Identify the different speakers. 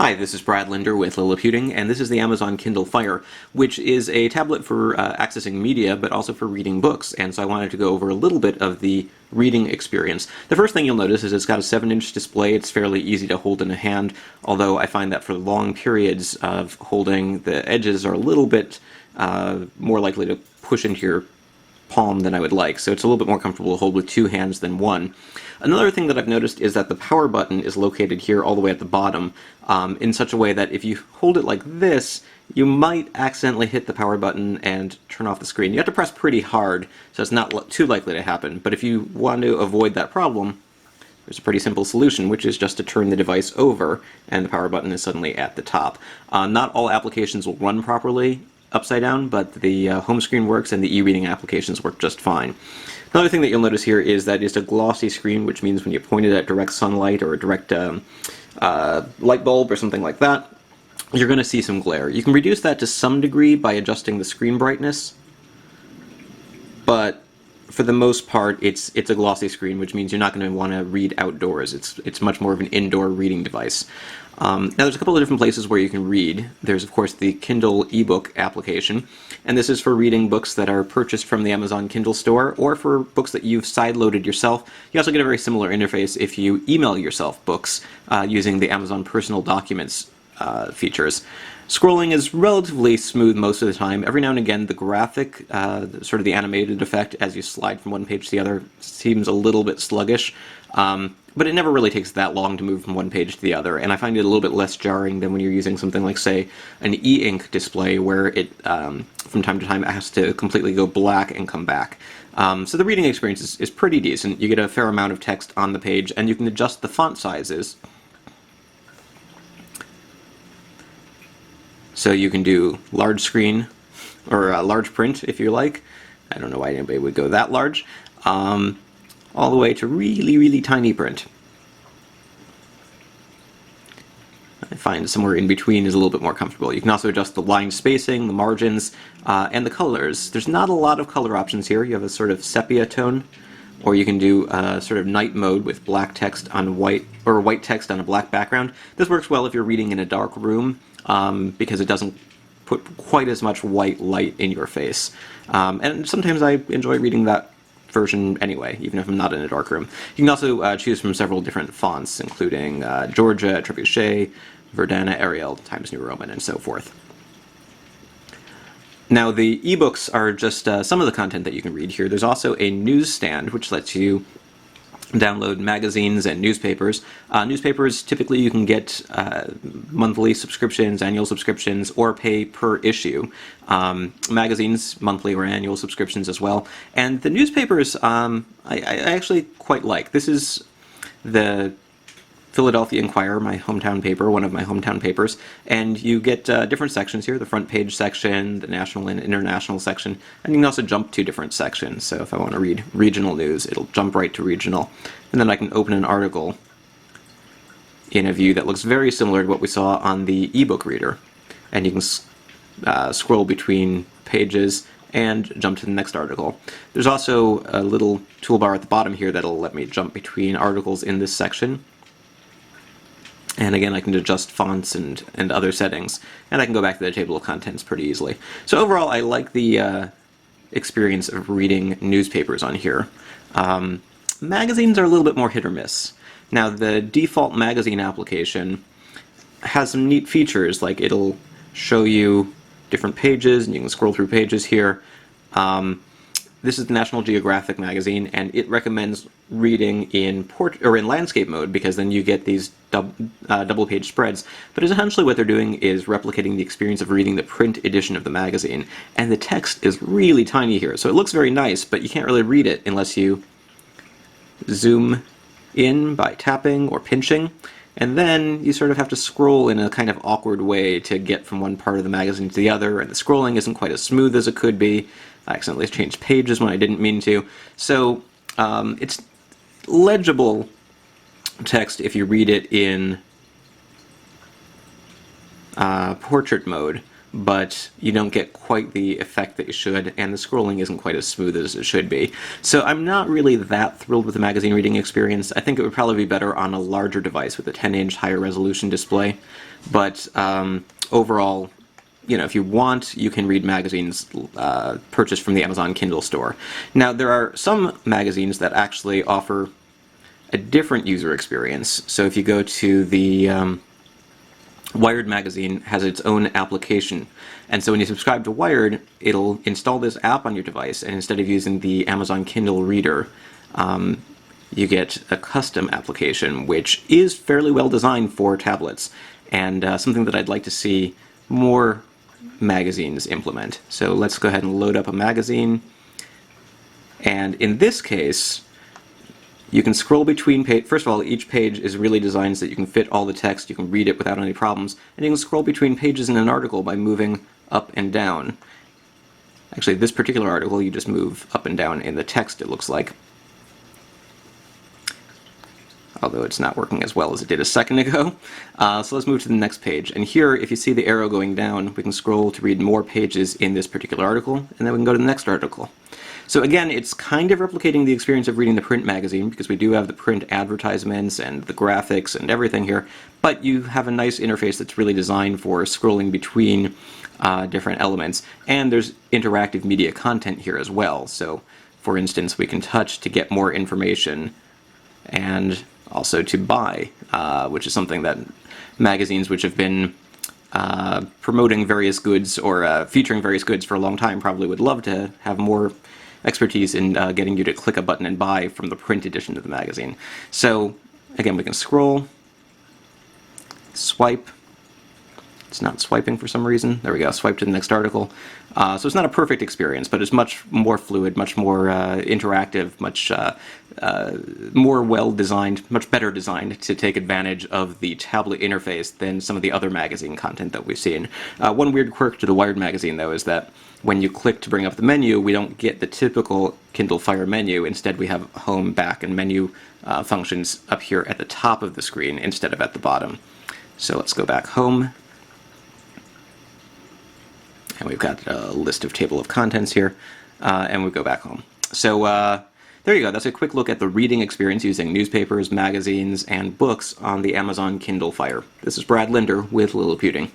Speaker 1: Hi, this is Brad Linder with Liliputing, and this is the Amazon Kindle Fire, which is a tablet for accessing media, but also for reading books. And so I wanted to go over a little bit of the reading experience. The first thing you'll notice is it's got a 7-inch display. It's fairly easy to hold in a hand, although I find that for long periods of holding, the edges are a little bit more likely to push into your palm than I would like, so it's a little bit more comfortable to hold with two hands than one. Another thing that I've noticed is that the power button is located here all the way at the bottom in such a way that if you hold it like this, you might accidentally hit the power button and turn off the screen. You have to press pretty hard, so it's not too likely to happen, but if you want to avoid that problem, there's a pretty simple solution, which is just to turn the device over and the power button is suddenly at the top. Not all applications will run properly upside down, but the home screen works and the e-reading applications work just fine. Another thing that you'll notice here is that it's a glossy screen, which means when you point it at direct sunlight or a direct light bulb or something like that, you're going to see some glare. You can reduce that to some degree by adjusting the screen brightness, but for the most part it's a glossy screen, which means you're not going to want to read outdoors. It's much more of an indoor reading device. Now there's a couple of different places where you can read. There's of course the Kindle ebook application, and this is for reading books that are purchased from the Amazon Kindle store or for books that you've sideloaded yourself. You also get a very similar interface if you email yourself books using the Amazon Personal Documents features. Scrolling is relatively smooth most of the time. Every now and again the graphic, sort of the animated effect as you slide from one page to the other, seems a little bit sluggish. But it never really takes that long to move from one page to the other, and I find it a little bit less jarring than when you're using something like, say, an e-ink display where it, from time to time, has to completely go black and come back. So the reading experience is pretty decent. You get a fair amount of text on the page, and you can adjust the font sizes. So you can do large screen, or large print if you like. I don't know why anybody would go that large. All the way to really, really tiny print. I find somewhere in between is a little bit more comfortable. You can also adjust the line spacing, the margins, and the colors. There's not a lot of color options here. You have a sort of sepia tone, or you can do a sort of night mode with black text on white, or white text on a black background. This works well if you're reading in a dark room, because it doesn't put quite as much white light in your face. And sometimes I enjoy reading that version anyway, even if I'm not in a dark room. You can also choose from several different fonts, including Georgia, Trebuchet, Verdana, Arial, Times New Roman, and so forth. Now, the ebooks are just some of the content that you can read here. There's also a newsstand, which lets you download magazines and newspapers. Newspapers, typically you can get monthly subscriptions, annual subscriptions, or pay per issue. Magazines, monthly or annual subscriptions as well. And the newspapers, I actually quite like. This is the Philadelphia Inquirer, my hometown paper, one of my hometown papers, and you get different sections here, the front page section, the national and international section, and you can also jump to different sections. So if I want to read regional news, it'll jump right to regional, and then I can open an article in a view that looks very similar to what we saw on the ebook reader, and you can scroll between pages and jump to the next article. There's also a little toolbar at the bottom here that'll let me jump between articles in this section. And again, I can adjust fonts and other settings, and I can go back to the table of contents pretty easily. So overall, I like the experience of reading newspapers on here. Magazines are a little bit more hit or miss. Now, the default magazine application has some neat features, like it'll show you different pages, and you can scroll through pages here. This is the National Geographic magazine, and it recommends reading in landscape mode, because then you get these double-page spreads. But essentially what they're doing is replicating the experience of reading the print edition of the magazine, and the text is really tiny here, so it looks very nice, but you can't really read it unless you zoom in by tapping or pinching, and then you sort of have to scroll in a kind of awkward way to get from one part of the magazine to the other, and the scrolling isn't quite as smooth as it could be. I accidentally changed pages when I didn't mean to. So it's legible text if you read it in portrait mode, but you don't get quite the effect that you should, and the scrolling isn't quite as smooth as it should be. So I'm not really that thrilled with the magazine reading experience. I think it would probably be better on a larger device with a 10-inch higher resolution display, but overall, if you want, you can read magazines purchased from the Amazon Kindle store. Now, there are some magazines that actually offer a different user experience. So if you go to the Wired magazine has its own application, and so when you subscribe to Wired, it'll install this app on your device, and instead of using the Amazon Kindle reader, you get a custom application, which is fairly well designed for tablets, and something that I'd like to see more magazines implement. So let's go ahead and load up a magazine, and in this case, you can scroll between pages. First of all, each page is really designed so that you can fit all the text, you can read it without any problems, and you can scroll between pages in an article by moving up and down. Actually, this particular article, you just move up and down in the text, it looks like. Although it's not working as well as it did a second ago. So let's move to the next page. And here, if you see the arrow going down, we can scroll to read more pages in this particular article, and then we can go to the next article. So again, it's kind of replicating the experience of reading the print magazine, because we do have the print advertisements and the graphics and everything here, but you have a nice interface that's really designed for scrolling between different elements. And there's interactive media content here as well. So, for instance, we can touch to get more information, and also to buy, which is something that magazines which have been promoting various goods or featuring various goods for a long time probably would love to have more expertise in getting you to click a button and buy from the print edition of the magazine. So again, we can scroll, swipe. It's not swiping for some reason. There we go, swipe to the next article. So it's not a perfect experience, but it's much more fluid, much more interactive, much more well-designed, much better designed to take advantage of the tablet interface than some of the other magazine content that we've seen. One weird quirk to the Wired magazine, though, is that when you click to bring up the menu, we don't get the typical Kindle Fire menu. Instead, we have home, back, and menu functions up here at the top of the screen instead of at the bottom. So let's go back home. And we've got a list of table of contents here, and we go back home. So there you go. That's a quick look at the reading experience using newspapers, magazines, and books on the Amazon Kindle Fire. This is Brad Linder with Liliputing.